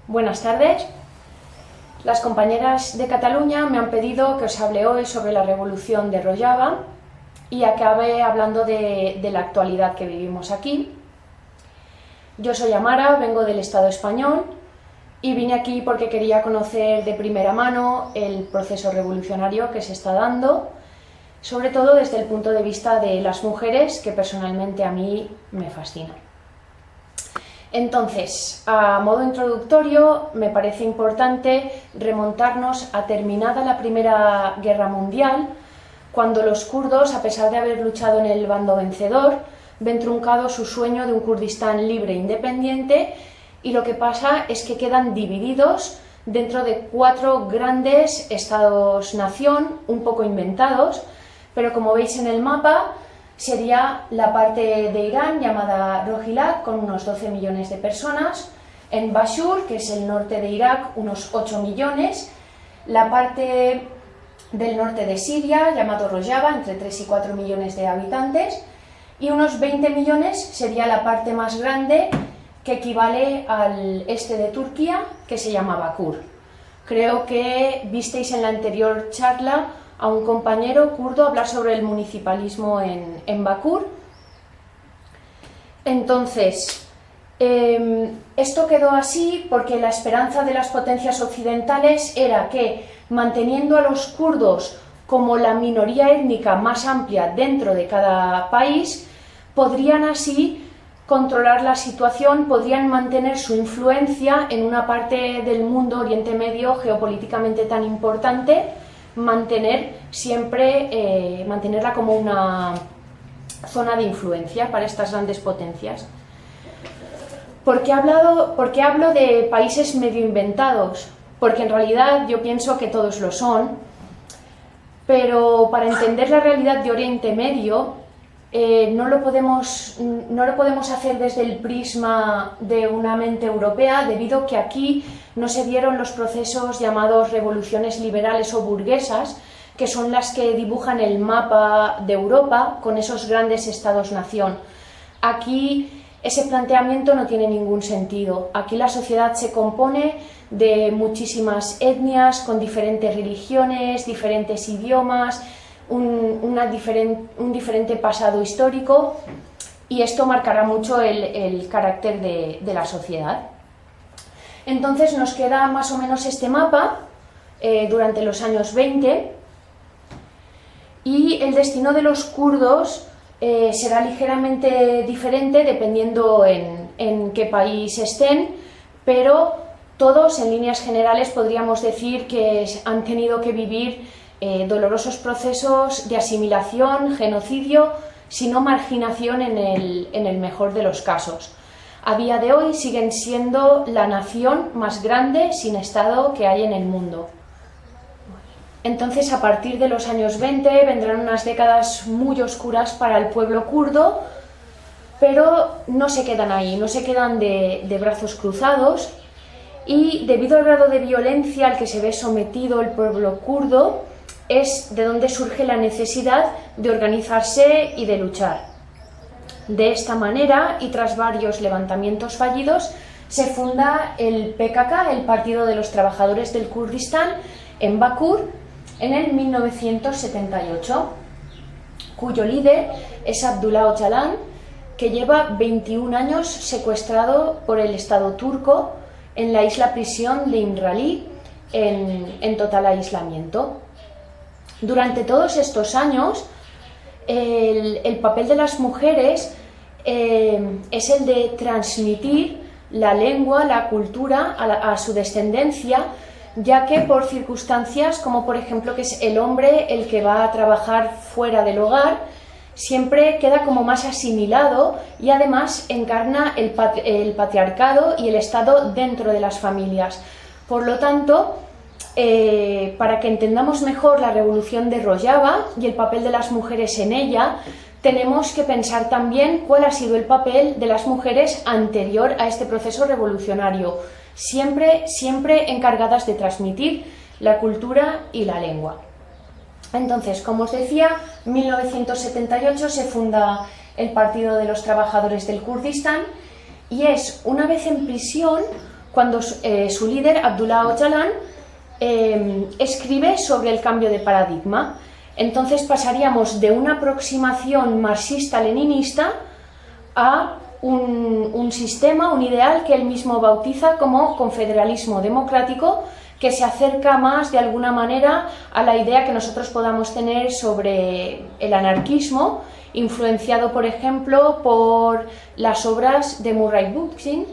Buenas tardes. Las compañeras de Cataluña me han pedido que os hable hoy sobre la revolución de Rojava y acabe hablando de la actualidad que vivimos aquí. Yo soy Amara, vengo del Estado español y vine aquí porque quería conocer de primera mano el proceso revolucionario que se está dando, sobre todo desde el punto de vista de las mujeres, que personalmente a mí me fascina. Entonces, a modo introductorio, me parece importante remontarnos a terminada la Primera Guerra Mundial, cuando los kurdos, a pesar de haber luchado en el bando vencedor, ven truncado su sueño de un Kurdistán libre e independiente, y lo que pasa es que quedan divididos dentro de 4 grandes estados-nación, un poco inventados, pero como veis en el mapa, sería la parte de Irán llamada Rohillat, con unos 12 millones de personas, en Bashur, que es el norte de Irak, unos 8 millones, la parte del norte de Siria, llamado Rojava, entre 3 y 4 millones de habitantes, y unos 20 millones sería la parte más grande, que equivale al este de Turquía, que se llama Bakur. Creo que visteis en la anterior charla a un compañero kurdo hablar sobre el municipalismo en Bakur. Entonces, esto quedó así porque la esperanza de las potencias occidentales era que, manteniendo a los kurdos como la minoría étnica más amplia dentro de cada país, podrían así controlar la situación, podrían mantener su influencia en una parte del mundo Oriente Medio geopolíticamente tan importante, mantenerla como una zona de influencia para estas grandes potencias. ¿Por qué hablo de países medio inventados? Porque en realidad yo pienso que todos lo son, pero para entender la realidad de Oriente Medio no lo podemos hacer desde el prisma de una mente europea, debido a que aquí no se dieron los procesos llamados revoluciones liberales o burguesas, que son las que dibujan el mapa de Europa con esos grandes estados-nación. Aquí ese planteamiento no tiene ningún sentido. Aquí la sociedad se compone de muchísimas etnias, con diferentes religiones, diferentes idiomas, un diferente pasado histórico, y esto marcará mucho el carácter de la sociedad. Entonces nos queda más o menos este mapa durante los años 20, y el destino de los kurdos será ligeramente diferente dependiendo en qué país estén, pero todos en líneas generales podríamos decir que han tenido que vivir dolorosos procesos de asimilación, genocidio, sino marginación en el mejor de los casos. A día de hoy siguen siendo la nación más grande sin Estado que hay en el mundo. Entonces, a partir de los años 20 vendrán unas décadas muy oscuras para el pueblo kurdo, pero no se quedan ahí, no se quedan de brazos cruzados, y debido al grado de violencia al que se ve sometido el pueblo kurdo, es de donde surge la necesidad de organizarse y de luchar. De esta manera, y tras varios levantamientos fallidos, se funda el PKK, el Partido de los Trabajadores del Kurdistán, en Bakur, en el 1978, cuyo líder es Abdullah Öcalan, que lleva 21 años secuestrado por el Estado turco en la isla prisión de Imrali, en total aislamiento. Durante todos estos años, el papel de las mujeres es el de transmitir la lengua, la cultura a su descendencia, ya que por circunstancias como por ejemplo que es el hombre el que va a trabajar fuera del hogar, siempre queda como más asimilado y además encarna el patriarcado y el Estado dentro de las familias. Por lo tanto, para que entendamos mejor la revolución de Rojava y el papel de las mujeres en ella, tenemos que pensar también cuál ha sido el papel de las mujeres anterior a este proceso revolucionario, siempre encargadas de transmitir la cultura y la lengua. Entonces, como os decía, en 1978 se funda el Partido de los Trabajadores del Kurdistán, y es una vez en prisión cuando su líder, Abdullah Öcalan, escribe sobre el cambio de paradigma. Entonces pasaríamos de una aproximación marxista-leninista a un sistema, un ideal que él mismo bautiza como confederalismo democrático, que se acerca más de alguna manera a la idea que nosotros podamos tener sobre el anarquismo, influenciado por ejemplo por las obras de Murray Bookchin,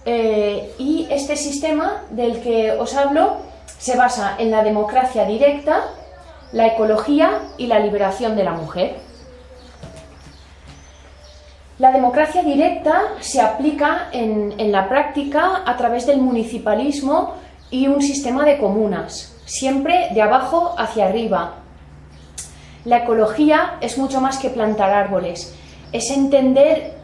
y este sistema del que os hablo se basa en la democracia directa, la ecología y la liberación de la mujer. La democracia directa se aplica en la práctica a través del municipalismo y un sistema de comunas, siempre de abajo hacia arriba. La ecología es mucho más que plantar árboles, es entender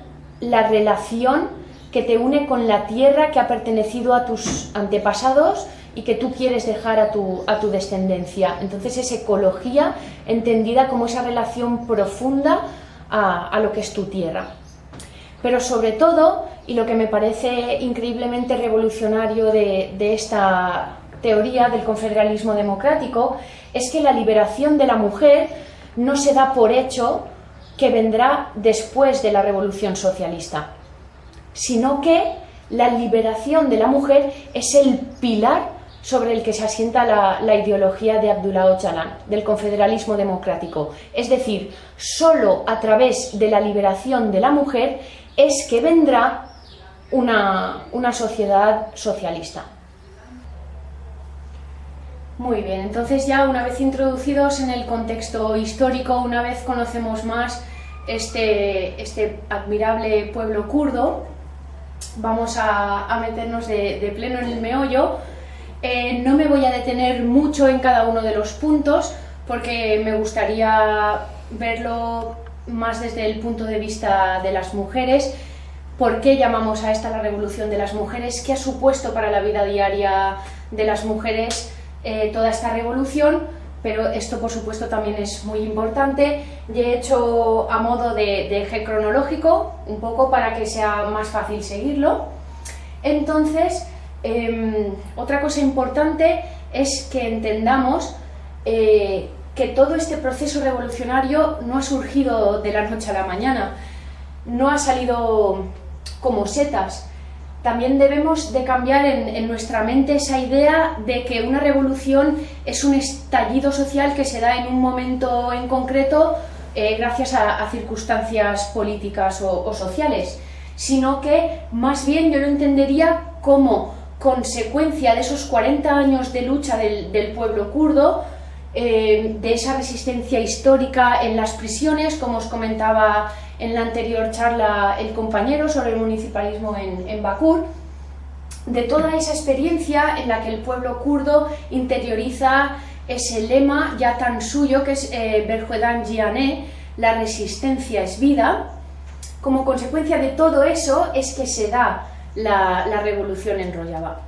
la relación que te une con la tierra que ha pertenecido a tus antepasados y que tú quieres dejar a tu descendencia. Entonces es ecología entendida como esa relación profunda a lo que es tu tierra. Pero sobre todo, y lo que me parece increíblemente revolucionario de esta teoría del confederalismo democrático, es que la liberación de la mujer no se da por hecho que vendrá después de la revolución socialista, sino que la liberación de la mujer es el pilar sobre el que se asienta la ideología de Abdullah Öcalan, del confederalismo democrático. Es decir, solo a través de la liberación de la mujer es que vendrá una sociedad socialista. Muy bien, entonces ya una vez introducidos en el contexto histórico, una vez conocemos más este admirable pueblo kurdo, vamos a meternos de pleno en el meollo. No me voy a detener mucho en cada uno de los puntos porque me gustaría verlo más desde el punto de vista de las mujeres. ¿Por qué llamamos a esta la revolución de las mujeres? ¿Qué ha supuesto para la vida diaria de las mujeres toda esta revolución? Pero esto por supuesto también es muy importante y he hecho a modo de eje cronológico un poco para que sea más fácil seguirlo. Entonces, otra cosa importante es que entendamos que todo este proceso revolucionario no ha surgido de la noche a la mañana, no ha salido como setas. También debemos de cambiar en nuestra mente esa idea de que una revolución es un estallido social que se da en un momento en concreto gracias a circunstancias políticas o sociales, sino que más bien yo lo entendería como consecuencia de esos 40 años de lucha del pueblo kurdo, de esa resistencia histórica en las prisiones, como os comentaba en la anterior charla el compañero sobre el municipalismo en Bakur, de toda esa experiencia en la que el pueblo kurdo interioriza ese lema ya tan suyo que es Berjuedan Jiane, la resistencia es vida. Como consecuencia de todo eso es que se da la revolución en Rojava.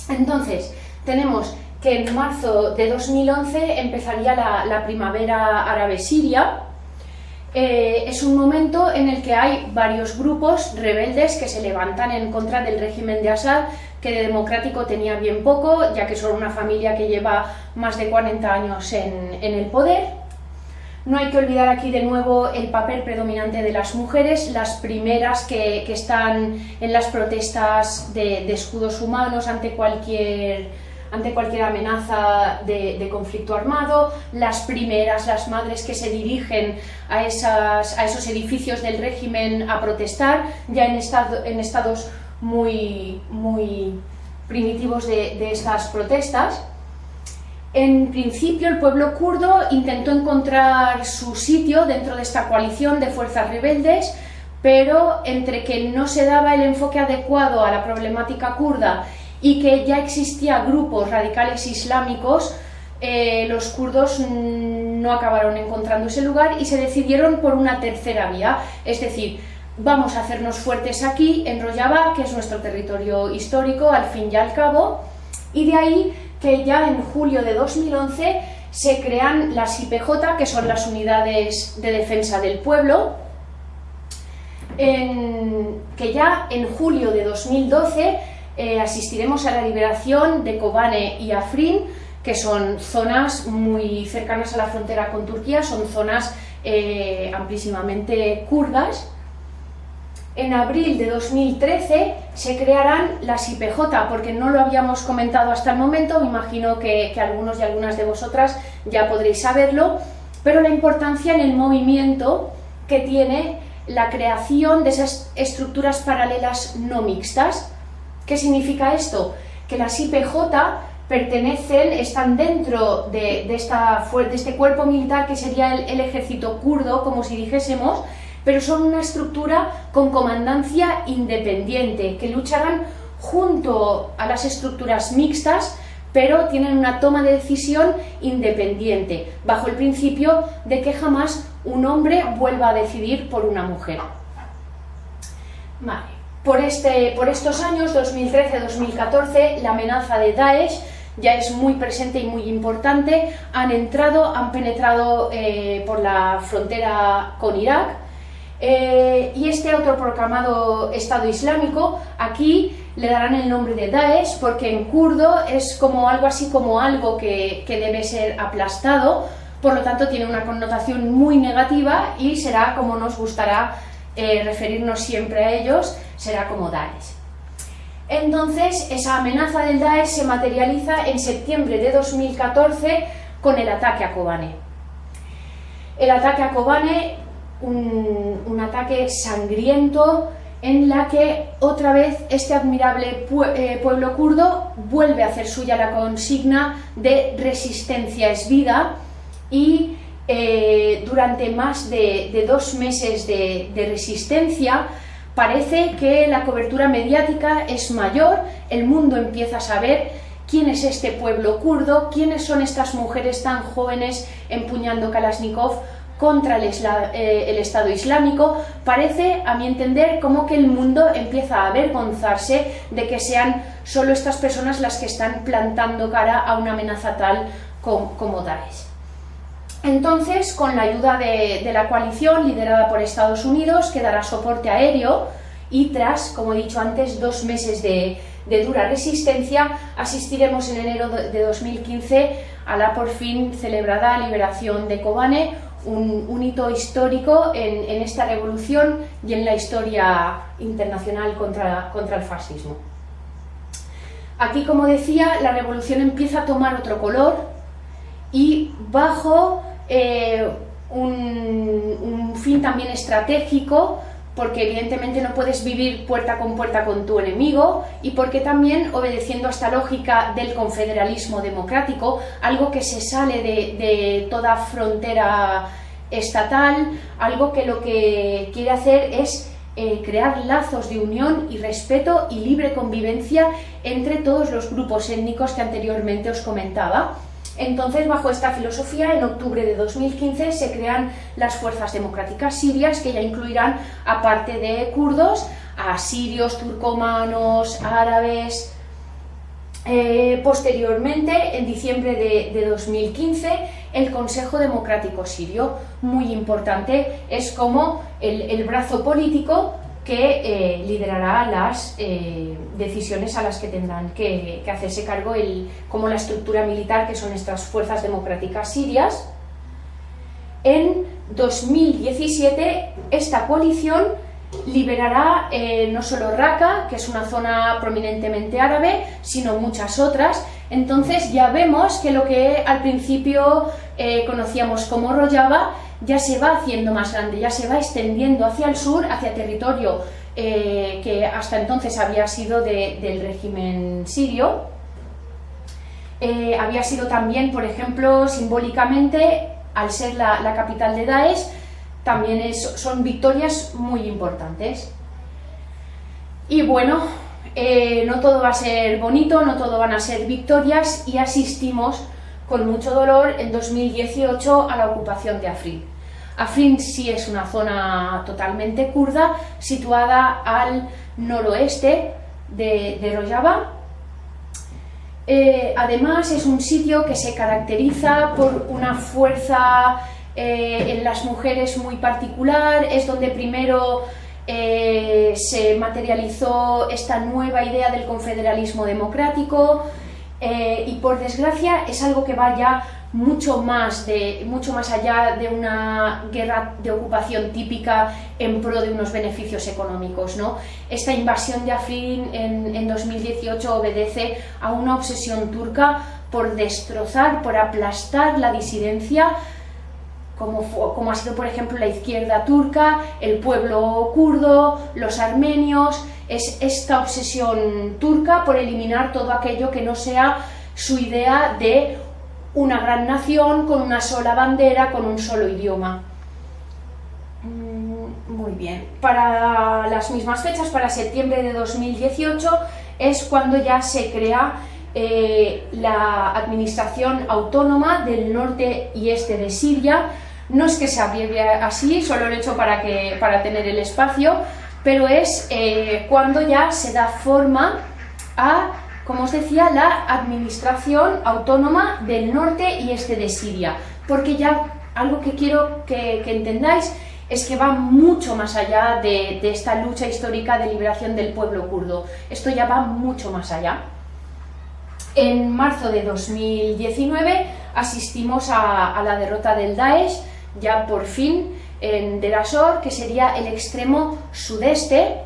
Entonces, tenemos que en marzo de 2011 empezaría la primavera árabe-siria. Es un momento en el que hay varios grupos rebeldes que se levantan en contra del régimen de Assad, que de democrático tenía bien poco, ya que son una familia que lleva más de 40 años en el poder. No hay que olvidar aquí de nuevo el papel predominante de las mujeres, las primeras que están en las protestas de escudos humanos ante cualquier amenaza de conflicto armado, las primeras, las madres que se dirigen a esos edificios del régimen a protestar, ya en estados muy primitivos de estas protestas. En principio el pueblo kurdo intentó encontrar su sitio dentro de esta coalición de fuerzas rebeldes, pero entre que no se daba el enfoque adecuado a la problemática kurda y que ya existían grupos radicales islámicos, los kurdos no acabaron encontrando ese lugar y se decidieron por una tercera vía, es decir, vamos a hacernos fuertes aquí en Rojava, que es nuestro territorio histórico al fin y al cabo, y de ahí que ya en julio de 2011 se crean las IPJ, que son las Unidades de Defensa del Pueblo, que ya en julio de 2012 asistiremos a la liberación de Kobane y Afrin, que son zonas muy cercanas a la frontera con Turquía, son zonas amplísimamente kurdas. En abril de 2013 se crearán las IPJ, porque no lo habíamos comentado hasta el momento, me imagino que algunos y algunas de vosotras ya podréis saberlo, pero la importancia en el movimiento que tiene la creación de esas estructuras paralelas no mixtas. ¿Qué significa esto? Que las IPJ están dentro de este cuerpo militar que sería el ejército kurdo, como si dijésemos, pero son una estructura con comandancia independiente, que lucharán junto a las estructuras mixtas, pero tienen una toma de decisión independiente, bajo el principio de que jamás un hombre vuelva a decidir por una mujer. Vale. Por estos años, 2013-2014, la amenaza de Daesh ya es muy presente y muy importante. Han penetrado por la frontera con Irak, y este autoproclamado Estado Islámico, aquí le darán el nombre de Daesh, porque en kurdo es como algo así como algo que debe ser aplastado, por lo tanto tiene una connotación muy negativa y será como nos gustará referirnos siempre a ellos, será como Daesh. Entonces, esa amenaza del Daesh se materializa en septiembre de 2014 con el ataque a Kobane. El ataque a Kobane, un ataque sangriento en la que otra vez este admirable pueblo kurdo vuelve a hacer suya la consigna de resistencia es vida, y durante más de 2 meses de resistencia parece que la cobertura mediática es mayor, el mundo empieza a saber quién es este pueblo kurdo, quiénes son estas mujeres tan jóvenes empuñando Kalashnikov contra el Estado Islámico. Parece, a mi entender, como que el mundo empieza a avergonzarse de que sean solo estas personas las que están plantando cara a una amenaza tal como Daesh. Entonces, con la ayuda de la coalición liderada por Estados Unidos, que dará soporte aéreo, y tras, como he dicho antes, 2 meses de dura resistencia, asistiremos en enero de 2015 a la por fin celebrada liberación de Kobane, un hito histórico en esta revolución y en la historia internacional contra el fascismo. Aquí, como decía, la revolución empieza a tomar otro color, y bajo un fin también estratégico, porque evidentemente no puedes vivir puerta con tu enemigo, y porque también obedeciendo a esta lógica del confederalismo democrático, algo que se sale de toda frontera estatal, algo que lo que quiere hacer es crear lazos de unión y respeto y libre convivencia entre todos los grupos étnicos que anteriormente os comentaba. Entonces, bajo esta filosofía, en octubre de 2015 se crean las Fuerzas Democráticas Sirias, que ya incluirán, aparte de kurdos, a sirios, turcomanos, árabes. Posteriormente, en diciembre de 2015, el Consejo Democrático Sirio, muy importante, es como el brazo político que liderará las decisiones a las que tendrán que hacerse cargo como la estructura militar, que son estas Fuerzas Democráticas Sirias. En 2017 esta coalición liberará no solo Raqqa, que es una zona prominentemente árabe, sino muchas otras. Entonces ya vemos que lo que al principio conocíamos como Rojava ya se va haciendo más grande, ya se va extendiendo hacia el sur, hacia territorio que hasta entonces había sido del régimen sirio. Había sido también, por ejemplo, simbólicamente, al ser la capital de Daesh, también son victorias muy importantes. Y bueno, no todo va a ser bonito, no todo van a ser victorias, y asistimos con mucho dolor en 2018 a la ocupación de Afrin. Afrin sí es una zona totalmente kurda, situada al noroeste de Rojava. Además, es un sitio que se caracteriza por una fuerza en las mujeres muy particular. Es donde primero se materializó esta nueva idea del confederalismo democrático, y por desgracia es algo que va ya mucho más allá de una guerra de ocupación típica en pro de unos beneficios económicos, ¿no? Esta invasión de Afrin en 2018 obedece a una obsesión turca por destrozar, por aplastar la disidencia, como ha sido por ejemplo la izquierda turca, el pueblo kurdo, los armenios. Es esta obsesión turca por eliminar todo aquello que no sea su idea de una gran nación con una sola bandera, con un solo idioma. Muy bien. Para las mismas fechas, para septiembre de 2018, es cuando ya se crea la Administración Autónoma del Norte y Este de Siria. No es que se abriegue así, solo lo he hecho para tener el espacio, pero es cuando ya se da forma a, como os decía, la Administración Autónoma del Norte y Este de Siria, porque ya algo que quiero que entendáis es que va mucho más allá de esta lucha histórica de liberación del pueblo kurdo. Esto ya va mucho más allá. En marzo de 2019 asistimos a la derrota del Daesh, ya por fin, en Deir ez-Zor, que sería el extremo sudeste.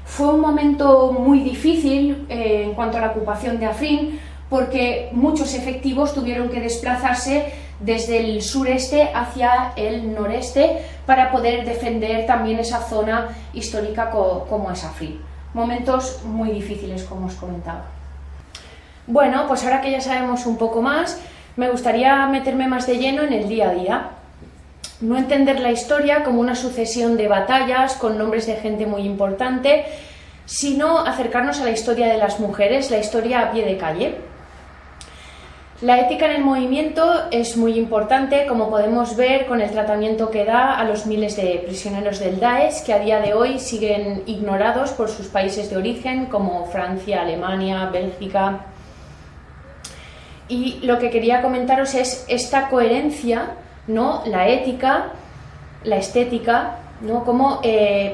Fue un momento muy difícil en cuanto a la ocupación de Afrin, porque muchos efectivos tuvieron que desplazarse desde el sureste hacia el noreste para poder defender también esa zona histórica como es Afrin. Momentos muy difíciles, como os comentaba. Bueno, pues ahora que ya sabemos un poco más, me gustaría meterme más de lleno en el día a día. No entender la historia como una sucesión de batallas con nombres de gente muy importante, sino acercarnos a la historia de las mujeres, la historia a pie de calle. La ética en el movimiento es muy importante, como podemos ver con el tratamiento que da a los miles de prisioneros del Daesh, que a día de hoy siguen ignorados por sus países de origen, como Francia, Alemania, Bélgica. Y lo que quería comentaros es esta coherencia, ¿no? La ética, la estética, ¿no? Como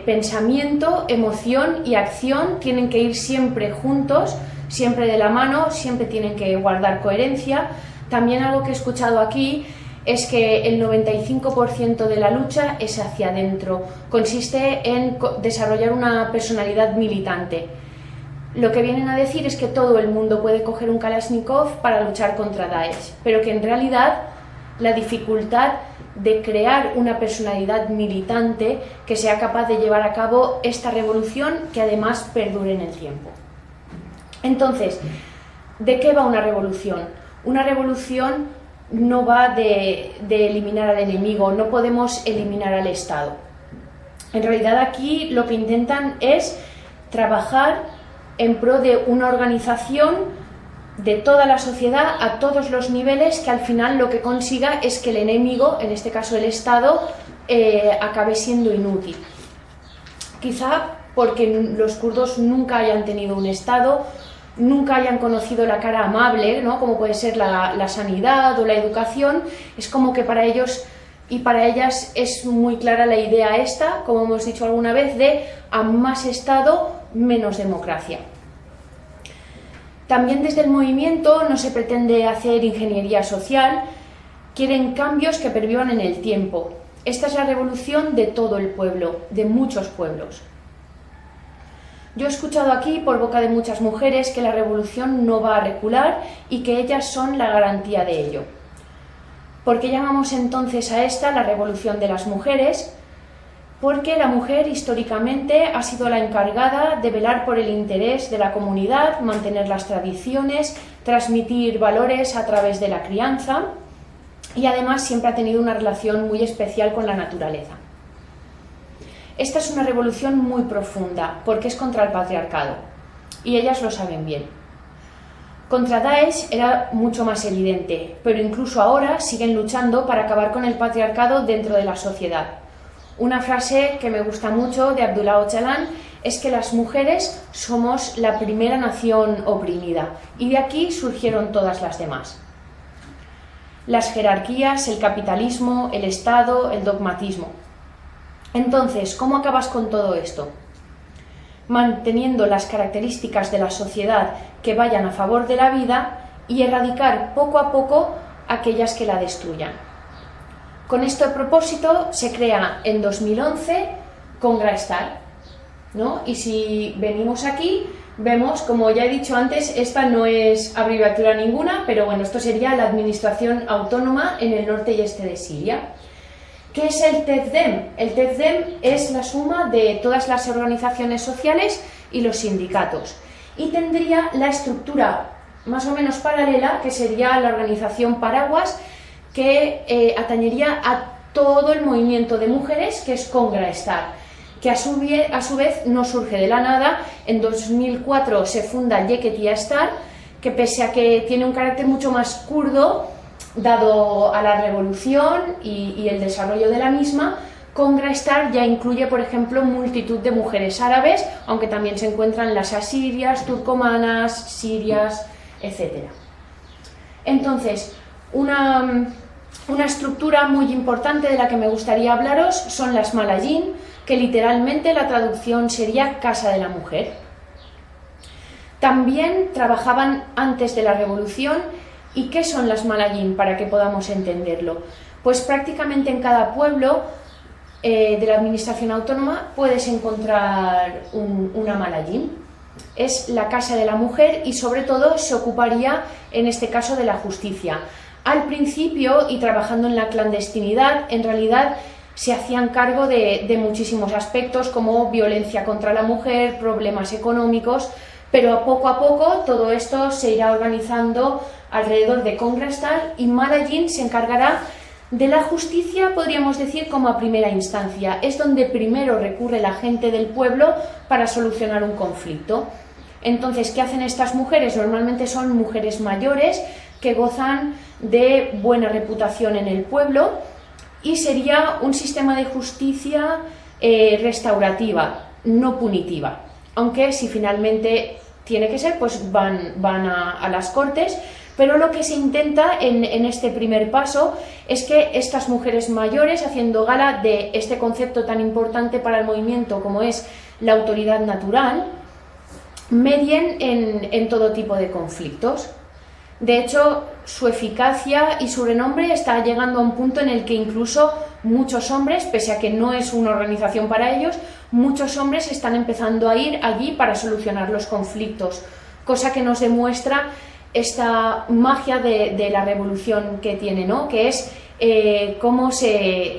pensamiento, emoción y acción tienen que ir siempre juntos, siempre de la mano, siempre tienen que guardar coherencia. También algo que he escuchado aquí es que el 95% de la lucha es hacia adentro, consiste en desarrollar una personalidad militante. Lo que vienen a decir es que todo el mundo puede coger un Kalashnikov para luchar contra Daesh, pero que en realidad la dificultad de crear una personalidad militante que sea capaz de llevar a cabo esta revolución que además perdure en el tiempo. Entonces, ¿de qué va una revolución? Una revolución no va de eliminar al enemigo, no podemos eliminar al Estado. En realidad aquí lo que intentan es trabajar en pro de una organización de toda la sociedad a todos los niveles, que al final lo que consiga es que el enemigo, en este caso el Estado, acabe siendo inútil. Quizá porque los kurdos nunca hayan tenido un Estado, nunca hayan conocido la cara amable, ¿no? Como puede ser la sanidad o la educación. Es como que para ellos y para ellas es muy clara la idea esta, como hemos dicho alguna vez, de a más Estado, menos democracia. También desde el movimiento no se pretende hacer ingeniería social, quieren cambios que pervivan en el tiempo. Esta es la revolución de todo el pueblo, de muchos pueblos. Yo he escuchado aquí por boca de muchas mujeres que la revolución no va a recular y que ellas son la garantía de ello. ¿Por qué llamamos entonces a esta la revolución de las mujeres? Porque la mujer históricamente ha sido la encargada de velar por el interés de la comunidad, mantener las tradiciones, transmitir valores a través de la crianza y además siempre ha tenido una relación muy especial con la naturaleza. Esta es una revolución muy profunda porque es contra el patriarcado y ellas lo saben bien. Contra Daesh era mucho más evidente, pero incluso ahora siguen luchando para acabar con el patriarcado dentro de la sociedad. Una frase que me gusta mucho de Abdullah Öcalan es que las mujeres somos la primera nación oprimida y de aquí surgieron todas las demás. Las jerarquías, el capitalismo, el Estado, el dogmatismo. Entonces, ¿cómo acabas con todo esto? Manteniendo las características de la sociedad que vayan a favor de la vida y erradicar poco a poco aquellas que la destruyan. Con este propósito se crea en 2011 Congrastar, ¿no? Y si venimos aquí, vemos, como ya he dicho antes, esta no es abreviatura ninguna, pero bueno, esto sería la Administración Autónoma en el norte y este de Siria. ¿Qué es el TEFDEM? El TEFDEM es la suma de todas las organizaciones sociales y los sindicatos. Y tendría la estructura más o menos paralela, que sería la organización Paraguas, que atañería a todo el movimiento de mujeres, que es Congrastar, que a su vez no surge de la nada. En 2004 se funda Yeketiastar, que pese a que tiene un carácter mucho más kurdo, dado a la revolución y el desarrollo de la misma, Congrastar ya incluye, por ejemplo, multitud de mujeres árabes, aunque también se encuentran las asirias, turcomanas, sirias, etc. Entonces, una estructura muy importante de la que me gustaría hablaros son las Malayin, que literalmente la traducción sería Casa de la Mujer. También trabajaban antes de la revolución. ¿Y qué son las Malayin para que podamos entenderlo? Pues prácticamente en cada pueblo de la Administración Autónoma puedes encontrar una Malayin. Es la Casa de la Mujer y sobre todo se ocuparía en este caso de la justicia. Al principio, y trabajando en la clandestinidad, en realidad se hacían cargo de muchísimos aspectos como violencia contra la mujer, problemas económicos, pero a poco todo esto se irá organizando alrededor de Congrastar y Malayin se encargará de la justicia, podríamos decir, como a primera instancia. Es donde primero recurre la gente del pueblo para solucionar un conflicto. Entonces, ¿qué hacen estas mujeres? Normalmente son mujeres mayores que gozan de buena reputación en el pueblo y sería un sistema de justicia restaurativa, no punitiva. Aunque si finalmente tiene que ser, pues van a las cortes. Pero lo que se intenta en este primer paso es que estas mujeres mayores, haciendo gala de este concepto tan importante para el movimiento como es la autoridad natural, medien en todo tipo de conflictos. De hecho, su eficacia y su renombre está llegando a un punto en el que incluso muchos hombres, pese a que no es una organización para ellos, muchos hombres están empezando a ir allí para solucionar los conflictos, cosa que nos demuestra esta magia de la revolución que tiene, ¿no? Que es cómo se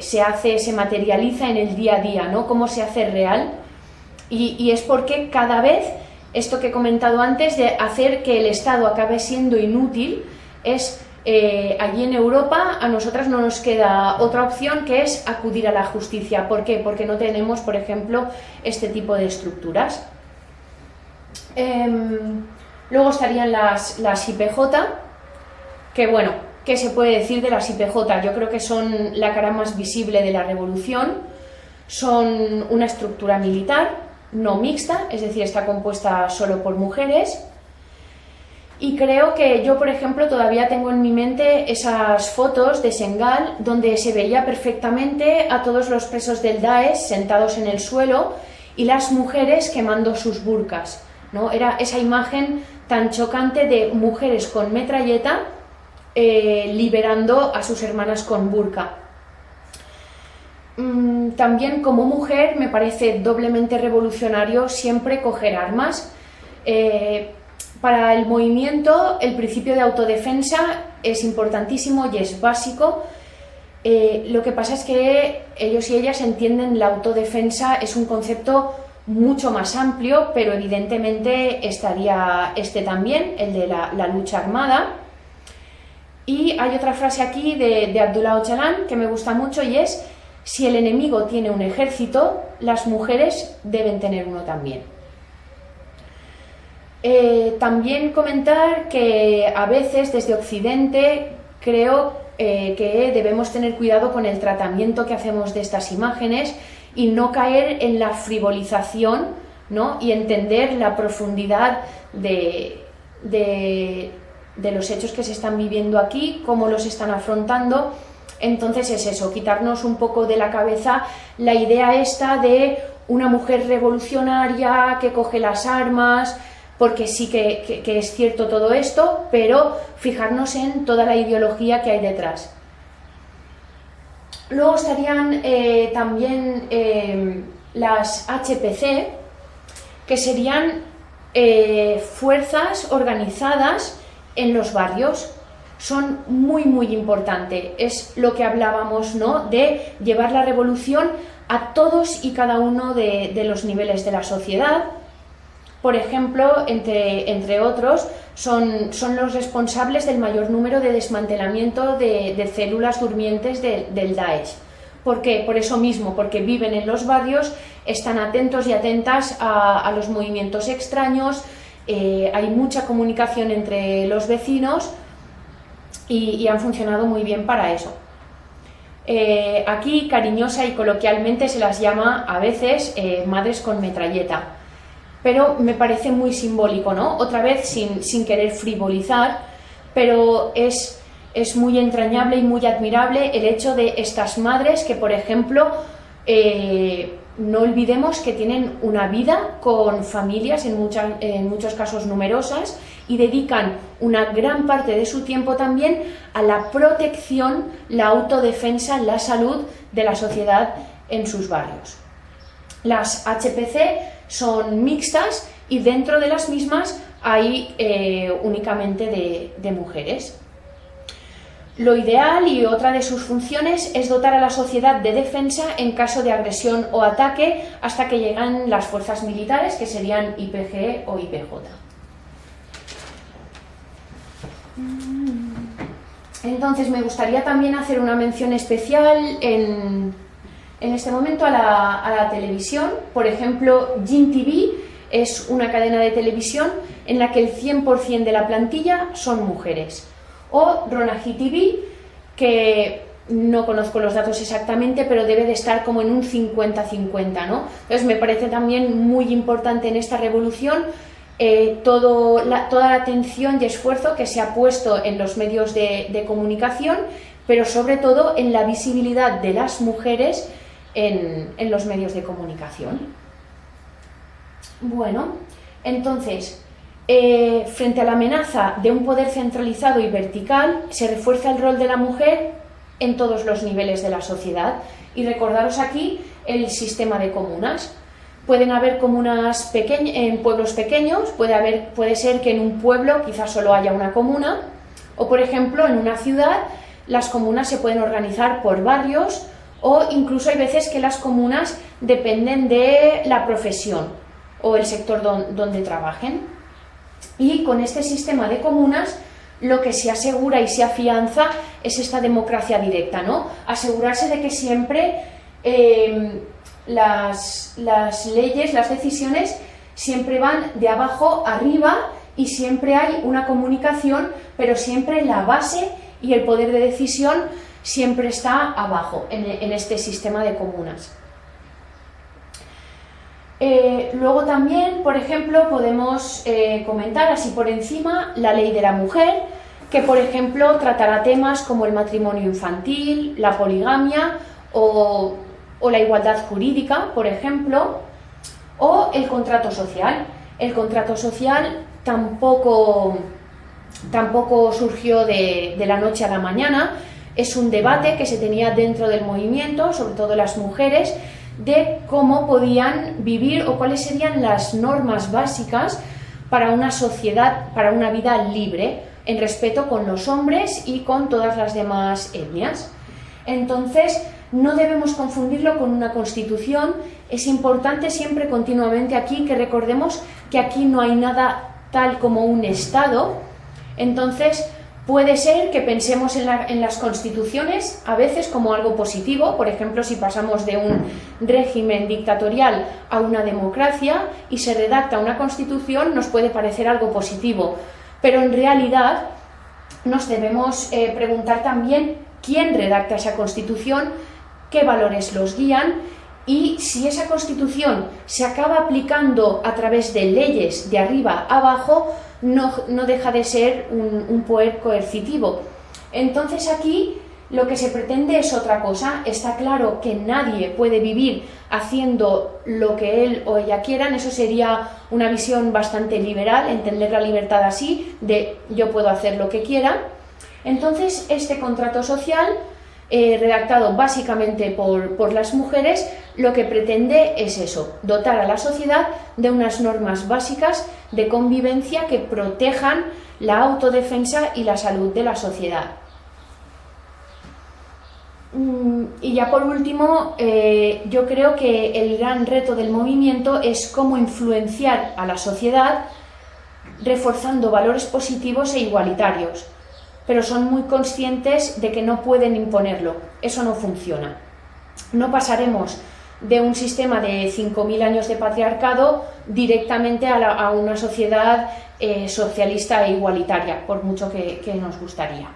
materializa en el día a día, ¿no? Cómo se hace real. Y es porque cada vez, esto que he comentado antes, de hacer que el Estado acabe siendo inútil, es allí en Europa a nosotras no nos queda otra opción que es acudir a la justicia. ¿Por qué? Porque no tenemos, por ejemplo, este tipo de estructuras. Luego estarían las IPJ, que bueno, ¿qué se puede decir de las IPJ? Yo creo que son la cara más visible de la revolución. Son una estructura militar, no mixta, es decir, está compuesta solo por mujeres. Y creo que yo, por ejemplo, todavía tengo en mi mente esas fotos de Senegal donde se veía perfectamente a todos los presos del Daesh sentados en el suelo y las mujeres quemando sus burkas, ¿no? Era esa imagen tan chocante de mujeres con metralleta liberando a sus hermanas con burka. También como mujer me parece doblemente revolucionario siempre coger armas. Para el movimiento el principio de autodefensa es importantísimo y es básico. Lo que pasa es que ellos y ellas entienden la autodefensa es un concepto mucho más amplio, pero evidentemente estaría también, el de la lucha armada. Y hay otra frase aquí de Abdullah Öcalan que me gusta mucho y es: si el enemigo tiene un ejército, las mujeres deben tener uno también. También comentar que a veces desde Occidente creo que debemos tener cuidado con el tratamiento que hacemos de estas imágenes y no caer en la frivolización, ¿no? Y entender la profundidad de los hechos que se están viviendo aquí, cómo los están afrontando Entonces es eso, quitarnos un poco de la cabeza la idea esta de una mujer revolucionaria que coge las armas, porque sí que es cierto todo esto, pero fijarnos en toda la ideología que hay detrás. Luego estarían también las HPC, que serían fuerzas organizadas en los barrios. Son muy importantes, es lo que hablábamos, ¿no?, de llevar la revolución a todos y cada uno de los niveles de la sociedad. Por ejemplo, entre otros, son los responsables del mayor número de desmantelamiento de células durmientes del Daesh. ¿Por qué? Por eso mismo, porque viven en los barrios, están atentos y atentas a los movimientos extraños, hay mucha comunicación entre los vecinos y han funcionado muy bien para eso. Aquí, cariñosa y coloquialmente, se las llama a veces madres con metralleta, pero me parece muy simbólico, ¿no? Otra vez sin querer frivolizar, pero es muy entrañable y muy admirable el hecho de estas madres que, por ejemplo, no olvidemos que tienen una vida con familias, en muchos casos numerosas, y dedican una gran parte de su tiempo también a la protección, la autodefensa, la salud de la sociedad en sus barrios. Las HPC son mixtas y dentro de las mismas hay únicamente de mujeres. Lo ideal y otra de sus funciones es dotar a la sociedad de defensa en caso de agresión o ataque hasta que llegan las fuerzas militares, que serían IPG o IPJ. Entonces me gustaría también hacer una mención especial en este momento a la televisión. Por ejemplo, Jin TV es una cadena de televisión en la que el 100% de la plantilla son mujeres. O Ronaji TV, que no conozco los datos exactamente, pero debe de estar como en un 50-50, ¿no? Entonces me parece también muy importante en esta revolución toda la atención y esfuerzo que se ha puesto en los medios de comunicación, pero sobre todo en la visibilidad de las mujeres en los medios de comunicación. Bueno, entonces, frente a la amenaza de un poder centralizado y vertical, se refuerza el rol de la mujer en todos los niveles de la sociedad. Y recordaros aquí el sistema de comunas. Pueden haber comunas en pueblos pequeños, puede ser que en un pueblo quizás solo haya una comuna, o por ejemplo en una ciudad las comunas se pueden organizar por barrios, o incluso hay veces que las comunas dependen de la profesión o el sector donde trabajen. Y con este sistema de comunas lo que se asegura y se afianza es esta democracia directa, ¿no? Asegurarse de que siempre las leyes, las decisiones siempre van de abajo arriba y siempre hay una comunicación, pero siempre la base y el poder de decisión siempre está abajo en este sistema de comunas. Luego también, por ejemplo, podemos comentar así por encima la ley de la mujer, que por ejemplo tratará temas como el matrimonio infantil, la poligamia o la igualdad jurídica, por ejemplo, o el contrato social. El contrato social tampoco surgió de la noche a la mañana, es un debate que se tenía dentro del movimiento, sobre todo las mujeres, de cómo podían vivir o cuáles serían las normas básicas para una sociedad, para una vida libre, en respeto con los hombres y con todas las demás etnias. Entonces, no debemos confundirlo con una constitución. Es importante siempre, continuamente aquí, que recordemos que aquí no hay nada tal como un Estado. Entonces, puede ser que pensemos en las constituciones a veces como algo positivo. Por ejemplo, si pasamos de un régimen dictatorial a una democracia y se redacta una constitución, nos puede parecer algo positivo. Pero en realidad nos debemos preguntar también quién redacta esa constitución, qué valores los guían y si esa constitución se acaba aplicando a través de leyes de arriba a abajo, no deja de ser un poder coercitivo. Entonces aquí lo que se pretende es otra cosa. Está claro que nadie puede vivir haciendo lo que él o ella quieran. Eso sería una visión bastante liberal, entender la libertad así, de yo puedo hacer lo que quiera. Entonces, este contrato social, redactado básicamente por las mujeres, lo que pretende es eso, dotar a la sociedad de unas normas básicas de convivencia que protejan la autodefensa y la salud de la sociedad. Y ya por último, yo creo que el gran reto del movimiento es cómo influenciar a la sociedad reforzando valores positivos e igualitarios, pero son muy conscientes de que no pueden imponerlo. Eso no funciona. No pasaremos de un sistema de 5.000 años de patriarcado directamente a una sociedad socialista e igualitaria, por mucho que nos gustaría.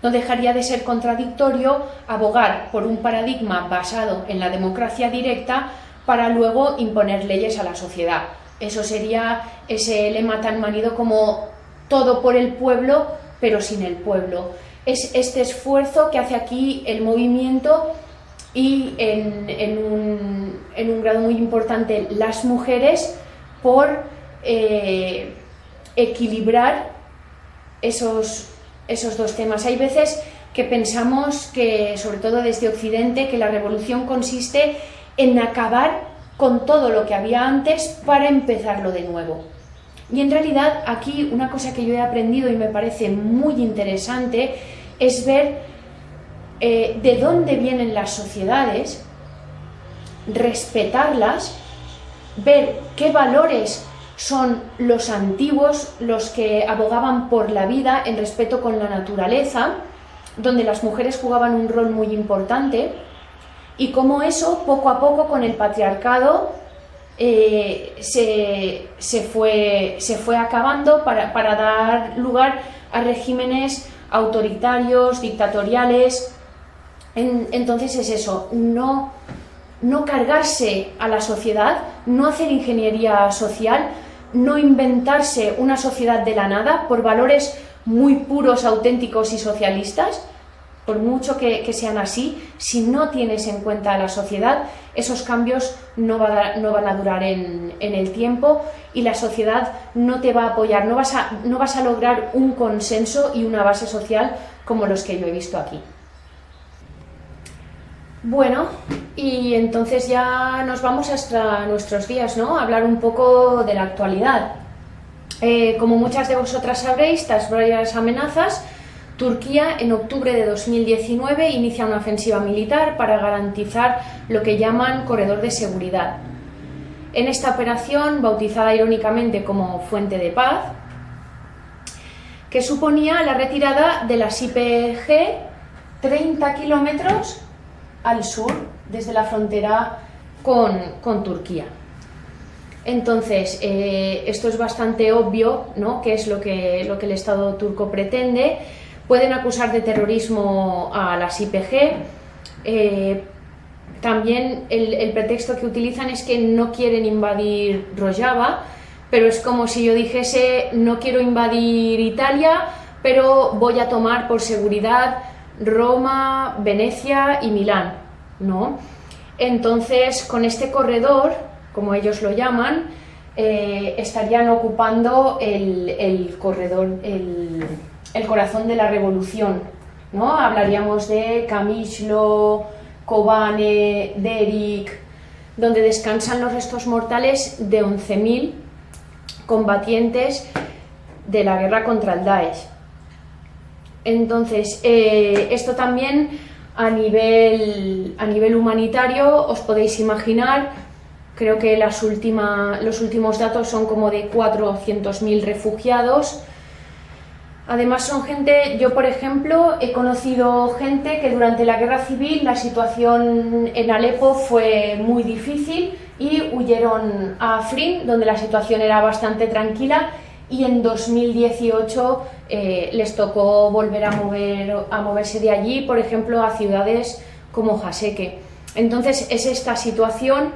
No dejaría de ser contradictorio abogar por un paradigma basado en la democracia directa para luego imponer leyes a la sociedad. Eso sería ese lema tan manido como todo por el pueblo, pero sin el pueblo. Es este esfuerzo que hace aquí el movimiento y en un grado muy importante las mujeres por equilibrar esos dos temas. Hay veces que pensamos que, sobre todo desde Occidente, que la revolución consiste en acabar con todo lo que había antes para empezarlo de nuevo. Y en realidad aquí una cosa que yo he aprendido y me parece muy interesante es ver de dónde vienen las sociedades, respetarlas, ver qué valores son los antiguos, los que abogaban por la vida en respeto con la naturaleza, donde las mujeres jugaban un rol muy importante, y cómo eso poco a poco con el patriarcado se fue acabando para dar lugar a regímenes autoritarios, dictatoriales. Entonces es eso, no cargarse a la sociedad, no hacer ingeniería social, no inventarse una sociedad de la nada por valores muy puros, auténticos y socialistas. Por mucho que sean así, si no tienes en cuenta a la sociedad, esos cambios no van a durar en el tiempo y la sociedad no te va a apoyar, no vas a lograr un consenso y una base social como los que yo he visto aquí. Bueno, y entonces ya nos vamos hasta nuestros días, ¿no? A hablar un poco de la actualidad. Como muchas de vosotras sabréis, tras varias amenazas, Turquía en octubre de 2019 inicia una ofensiva militar para garantizar lo que llaman corredor de seguridad. En esta operación, bautizada irónicamente como Fuente de Paz, que suponía la retirada de las YPG 30 kilómetros al sur, desde la frontera con Turquía. Entonces, esto es bastante obvio, ¿no?, qué es lo que el Estado turco pretende. Pueden acusar de terrorismo a las YPG. También el pretexto que utilizan es que no quieren invadir Rojava, pero es como si yo dijese no quiero invadir Italia, pero voy a tomar por seguridad Roma, Venecia y Milán, ¿no? Entonces, con este corredor, como ellos lo llaman, estarían ocupando el corredor, el corazón de la revolución, ¿no? Hablaríamos de Kamishlo, Kobane, Derik, donde descansan los restos mortales de 11.000 combatientes de la guerra contra el Daesh. Entonces, esto también a nivel humanitario, os podéis imaginar, creo que los últimos datos son como de 400.000 refugiados. Además son gente, yo por ejemplo he conocido gente que durante la guerra civil la situación en Alepo fue muy difícil y huyeron a Afrin, donde la situación era bastante tranquila, y en 2018 les tocó volver a moverse de allí, por ejemplo a ciudades como Haseke. Entonces es esta situación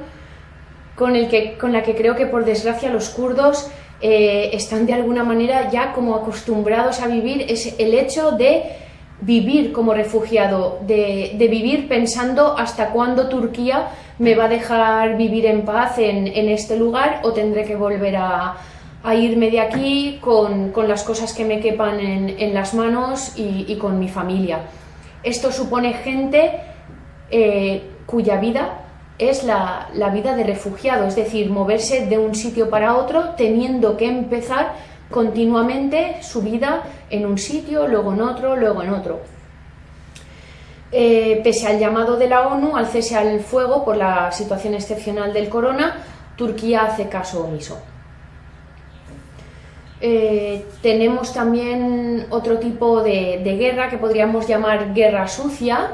con la que creo que por desgracia los kurdos están de alguna manera ya como acostumbrados a vivir, es el hecho de vivir como refugiado, de vivir pensando hasta cuándo Turquía me va a dejar vivir en paz en este lugar, o tendré que volver a irme de aquí con las cosas que me quepan en las manos y con mi familia. Esto supone gente cuya vida es la vida de refugiado, es decir, moverse de un sitio para otro teniendo que empezar continuamente su vida en un sitio, luego en otro, luego en otro. Pese al llamado de la ONU al cese al fuego por la situación excepcional del corona, Turquía hace caso omiso. Tenemos también otro tipo de guerra que podríamos llamar guerra sucia.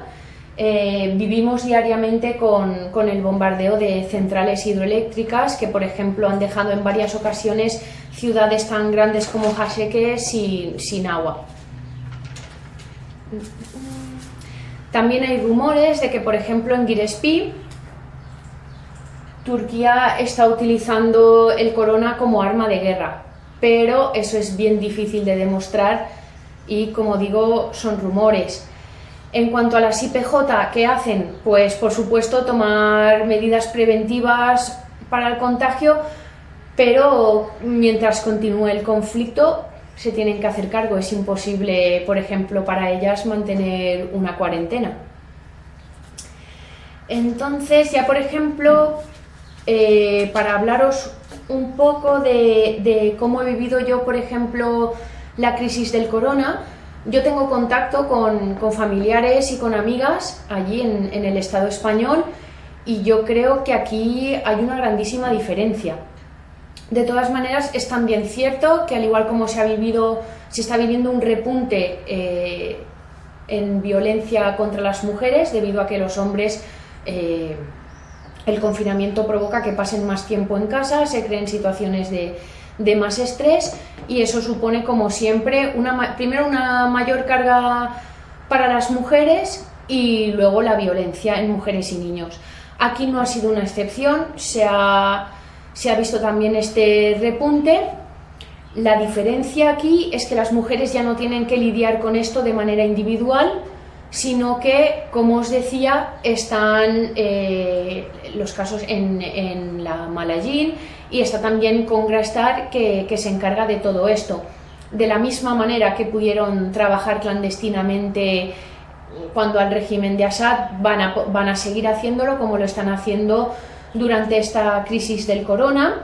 Vivimos diariamente con el bombardeo de centrales hidroeléctricas que, por ejemplo, han dejado en varias ocasiones ciudades tan grandes como Haseke sin agua. También hay rumores de que, por ejemplo, en Giresun, Turquía está utilizando el corona como arma de guerra, pero eso es bien difícil de demostrar y, como digo, son rumores. En cuanto a las IPJ, ¿qué hacen? Pues, por supuesto, tomar medidas preventivas para el contagio, pero mientras continúe el conflicto se tienen que hacer cargo. Es imposible, por ejemplo, para ellas mantener una cuarentena. Entonces, ya por ejemplo, para hablaros un poco de cómo he vivido yo, por ejemplo, la crisis del corona, yo tengo contacto con familiares y con amigas allí en el Estado español, y yo creo que aquí hay una grandísima diferencia. De todas maneras, es también cierto que, al igual como se está viviendo un repunte en violencia contra las mujeres, debido a que los hombres, el confinamiento provoca que pasen más tiempo en casa, se creen situaciones de más estrés, y eso supone, como siempre, primero una mayor carga para las mujeres y luego la violencia en mujeres y niños. Aquí no ha sido una excepción, se ha visto también este repunte. La diferencia aquí es que las mujeres ya no tienen que lidiar con esto de manera individual, sino que, como os decía, están los casos en la Malallín, y está también Congrastar, que se encarga de todo esto. De la misma manera que pudieron trabajar clandestinamente cuando al régimen de Assad, van a seguir haciéndolo, como lo están haciendo durante esta crisis del corona.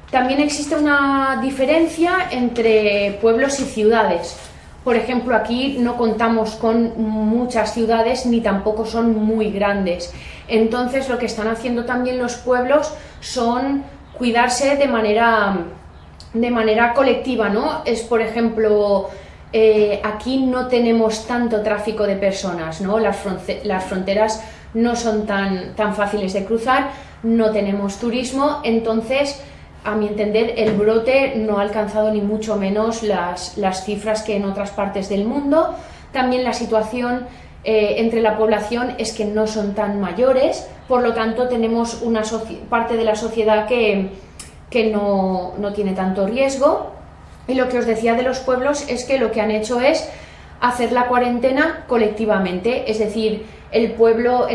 También existe una diferencia entre pueblos y ciudades. Por ejemplo, aquí no contamos con muchas ciudades, ni tampoco son muy grandes. Entonces, lo que están haciendo también los pueblos son cuidarse de manera colectiva, ¿no? Es, por ejemplo, aquí no tenemos tanto tráfico de personas, ¿no? Las fronteras no son tan fáciles de cruzar, no tenemos turismo, entonces, a mi entender, el brote no ha alcanzado ni mucho menos las cifras que en otras partes del mundo. También la situación entre la población es que no son tan mayores, por lo tanto tenemos una parte de la sociedad que no tiene tanto riesgo. Y lo que os decía de los pueblos es que lo que han hecho es hacer la cuarentena colectivamente, es decir, en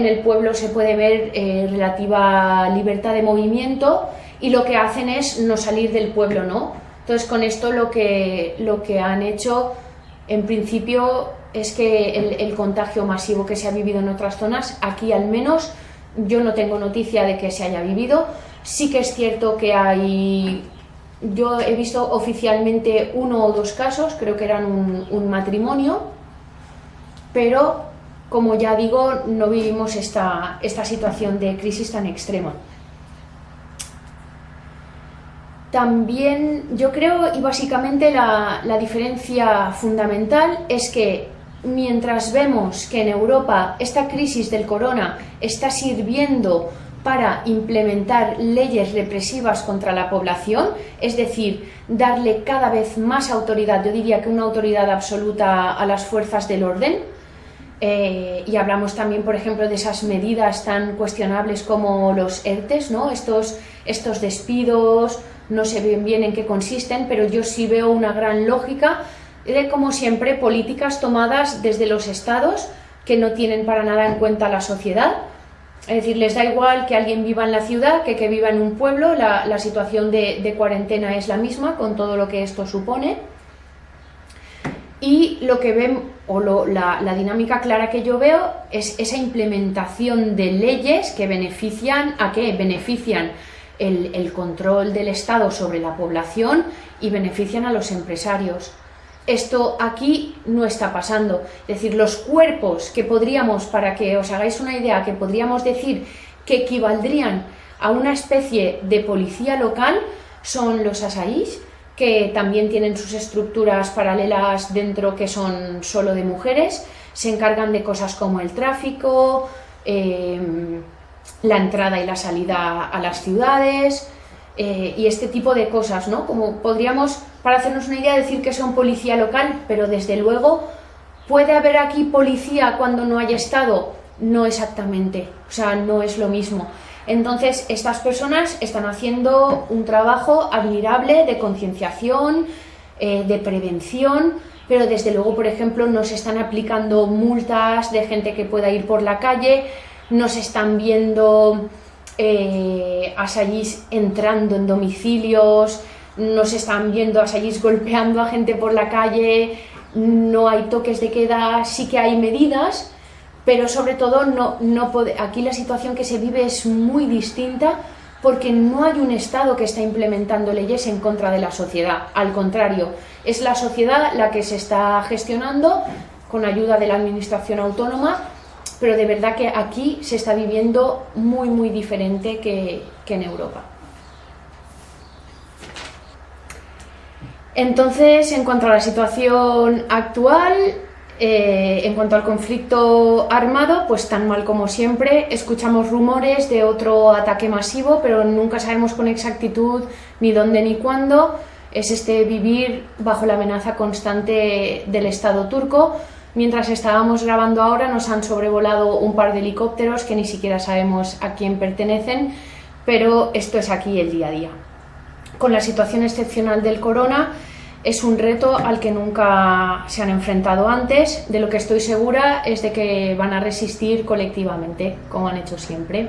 el pueblo se puede ver relativa libertad de movimiento, y lo que hacen es no salir del pueblo, ¿no? Entonces, con esto lo que han hecho, en principio, es que el contagio masivo que se ha vivido en otras zonas, aquí al menos yo no tengo noticia de que se haya vivido. Sí que es cierto que yo he visto oficialmente 1 o 2 casos, creo que eran un matrimonio, pero, como ya digo, no vivimos esta situación de crisis tan extrema. También yo creo, y básicamente la diferencia fundamental, es que mientras vemos que en Europa esta crisis del corona está sirviendo para implementar leyes represivas contra la población, es decir, darle cada vez más autoridad, yo diría que una autoridad absoluta, a las fuerzas del orden, y hablamos también, por ejemplo, de esas medidas tan cuestionables como los ERTEs, ¿no? Estos despidos, no sé bien en qué consisten, pero yo sí veo una gran lógica de, como siempre, políticas tomadas desde los estados que no tienen para nada en cuenta la sociedad. Es decir, les da igual que alguien viva en la ciudad que viva en un pueblo, la situación de cuarentena es la misma, con todo lo que esto supone. Y lo que ven, la dinámica clara que yo veo, es esa implementación de leyes que benefician ¿a qué? Benefician el control del Estado sobre la población y benefician a los empresarios. Esto aquí no está pasando. Es decir, los cuerpos que podríamos, para que os hagáis una idea, que podríamos decir que equivaldrían a una especie de policía local, son los asaís, que también tienen sus estructuras paralelas dentro que son solo de mujeres, se encargan de cosas como el tráfico, la entrada y la salida a las ciudades, y este tipo de cosas, ¿no? Como podríamos, para hacernos una idea, decir que son policía local, pero desde luego puede haber aquí policía cuando no hay Estado, no exactamente, o sea, no es lo mismo. Entonces, estas personas están haciendo un trabajo admirable de concienciación, de prevención, pero desde luego, por ejemplo, no se están aplicando multas de gente que pueda ir por la calle, no se están viendo asayís entrando en domicilios, no se están viendo asayís golpeando a gente por la calle, no hay toques de queda, sí que hay medidas, pero sobre todo aquí la situación que se vive es muy distinta porque no hay un Estado que está implementando leyes en contra de la sociedad. Al contrario, es la sociedad la que se está gestionando con ayuda de la administración autónoma, pero de verdad que aquí se está viviendo muy, muy diferente que en Europa. Entonces, en cuanto a la situación actual, en cuanto al conflicto armado, pues tan mal como siempre, escuchamos rumores de otro ataque masivo, pero nunca sabemos con exactitud ni dónde ni cuándo. Es vivir bajo la amenaza constante del Estado turco. Mientras estábamos grabando ahora, nos han sobrevolado un par de helicópteros que ni siquiera sabemos a quién pertenecen, pero esto es aquí el día a día. Con la situación excepcional del corona, es un reto al que nunca se han enfrentado antes. De lo que estoy segura es de que van a resistir colectivamente, como han hecho siempre.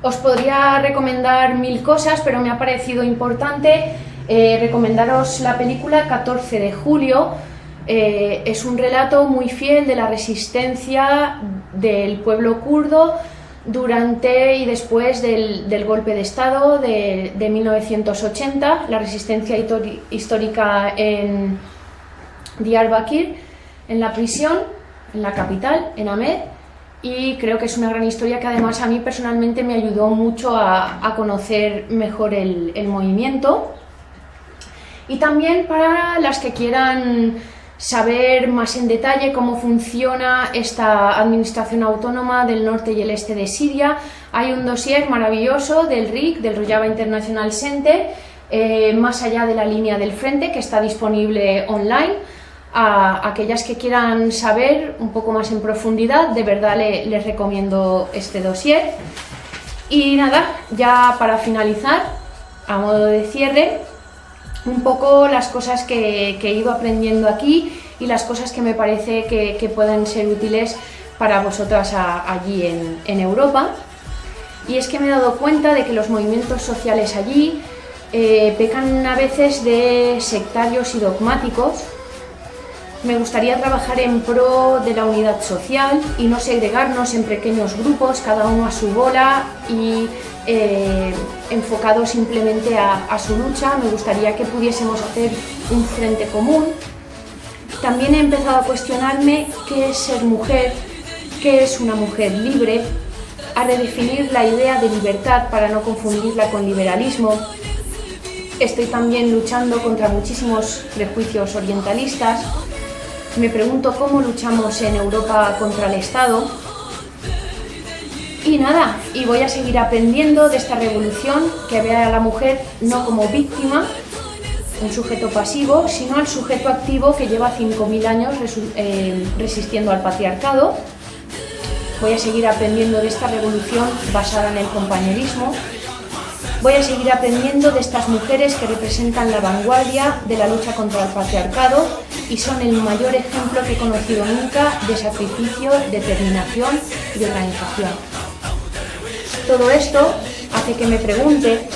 Os podría recomendar 1000 cosas, pero me ha parecido importante recomendaros la película 14 de julio. Es un relato muy fiel de la resistencia del pueblo kurdo durante y después del golpe de Estado de 1980, la resistencia histórica en Diyarbakir, en la prisión, en la capital, en Amed, y creo que es una gran historia que además a mí personalmente me ayudó mucho a conocer mejor el movimiento. Y también para las que quieran saber más en detalle cómo funciona esta administración autónoma del norte y el este de Siria, hay un dossier maravilloso del RIC, del Rojava International Center, más allá de la línea del frente, que está disponible online. A aquellas que quieran saber un poco más en profundidad, de verdad les recomiendo este dossier. Y nada, ya para finalizar, a modo de cierre, un poco las cosas que he ido aprendiendo aquí y las cosas que me parece que pueden ser útiles para vosotras allí en Europa. Y es que me he dado cuenta de que los movimientos sociales allí pecan a veces de sectarios y dogmáticos. Me gustaría trabajar en pro de la unidad social y no segregarnos en pequeños grupos, cada uno a su bola y enfocados simplemente a su lucha. Me gustaría que pudiésemos hacer un frente común. También he empezado a cuestionarme qué es ser mujer, qué es una mujer libre, a redefinir la idea de libertad para no confundirla con liberalismo. Estoy también luchando contra muchísimos prejuicios orientalistas. Me pregunto cómo luchamos en Europa contra el Estado. Y nada, y voy a seguir aprendiendo de esta revolución que ve a la mujer no como víctima, un sujeto pasivo, sino al sujeto activo que lleva 5000 años resistiendo al patriarcado. Voy a seguir aprendiendo de esta revolución basada en el compañerismo. Voy a seguir aprendiendo de estas mujeres que representan la vanguardia de la lucha contra el patriarcado y son el mayor ejemplo que he conocido nunca de sacrificio, determinación y organización. Todo esto hace que me pregunte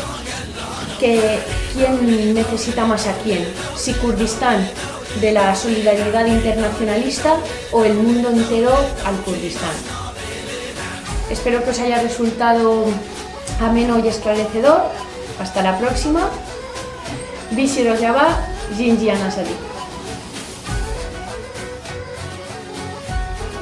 quién necesita más a quién, si Kurdistán de la solidaridad internacionalista o el mundo entero al Kurdistán. Espero que os haya resultado ameno y esclarecedor. Hasta la próxima. Bishir Rojava, Jinjian Asadi.